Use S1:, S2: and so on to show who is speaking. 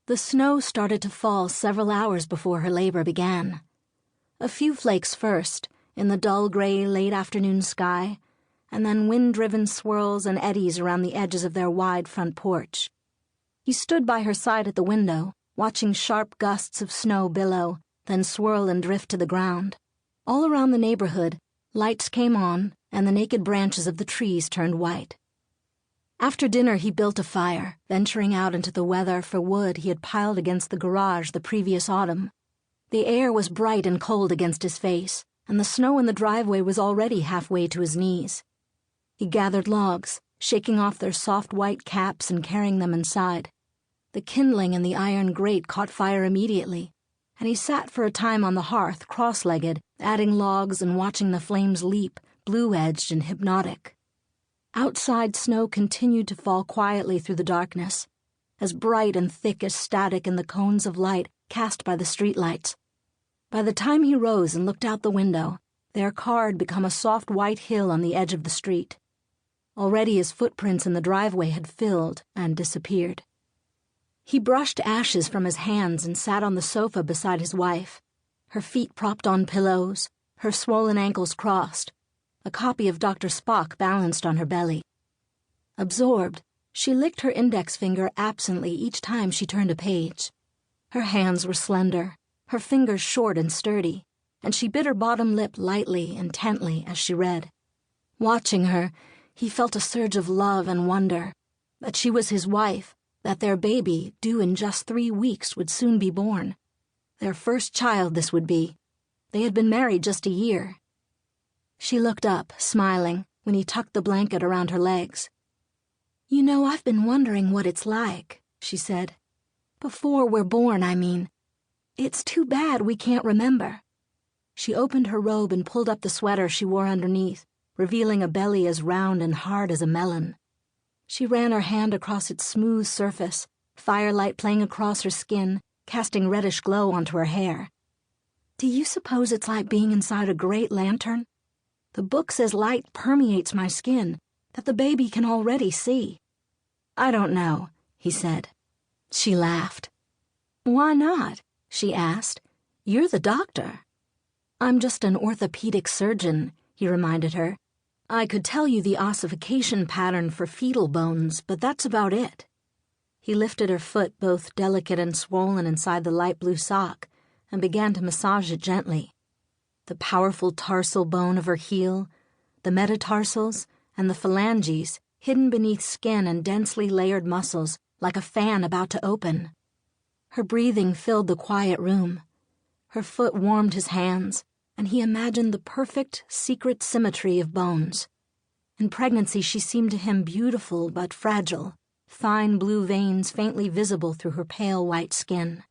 S1: The snow started to fall several hours before her labor began. A few flakes first, in the dull gray late afternoon sky, and then wind-driven swirls and eddies around the edges of their wide front porch. He stood by her side at the window, watching sharp gusts of snow billow, then swirl and drift to the ground. All around the neighborhood, lights came on, and the naked branches of the trees turned white. After dinner, he built a fire, venturing out into the weather for wood he had piled against the garage the previous autumn. The air was bright and cold against his face, and the snow in the driveway was already halfway to his knees. He gathered logs, shaking off their soft white caps and carrying them inside. The kindling in the iron grate caught fire immediately, and he sat for a time on the hearth, cross-legged, adding logs and watching the flames leap, blue-edged and hypnotic. Outside, snow continued to fall quietly through the darkness, as bright and thick as static in the cones of light cast by the streetlights. By the time he rose and looked out the window, their car had become a soft white hill on the edge of the street. Already his footprints in the driveway had filled and disappeared. He brushed ashes from his hands and sat on the sofa beside his wife, her feet propped on pillows, her swollen ankles crossed, a copy of Dr. Spock balanced on her belly. Absorbed, she licked her index finger absently each time she turned a page. Her hands were slender, her fingers short and sturdy, and she bit her bottom lip lightly, intently, as she read. Watching her, he felt a surge of love and wonder, that she was his wife, that their baby, due in just 3 weeks, would soon be born. Their first child this would be. They had been married just a year. She looked up, smiling, when he tucked the blanket around her legs. "You know, I've been wondering what it's like," she said. "Before we're born, I mean. It's too bad we can't remember." She opened her robe and pulled up the sweater she wore underneath, revealing a belly as round and hard as a melon. She ran her hand across its smooth surface, firelight playing across her skin, casting reddish glow onto her hair. "Do you suppose it's like being inside a great lantern? The book says light permeates my skin, that the baby can already see." "I don't know," he said. She laughed. "Why not?" she asked. "You're the doctor." "I'm just an orthopedic surgeon," he reminded her. "I could tell you the ossification pattern for fetal bones, but that's about it." He lifted her foot, both delicate and swollen inside the light blue sock, and began to massage it gently. The powerful tarsal bone of her heel, the metatarsals, and the phalanges hidden beneath skin and densely layered muscles like a fan about to open. Her breathing filled the quiet room. Her foot warmed his hands, and he imagined the perfect, secret symmetry of bones. In pregnancy she seemed to him beautiful but fragile, fine blue veins faintly visible through her pale white skin.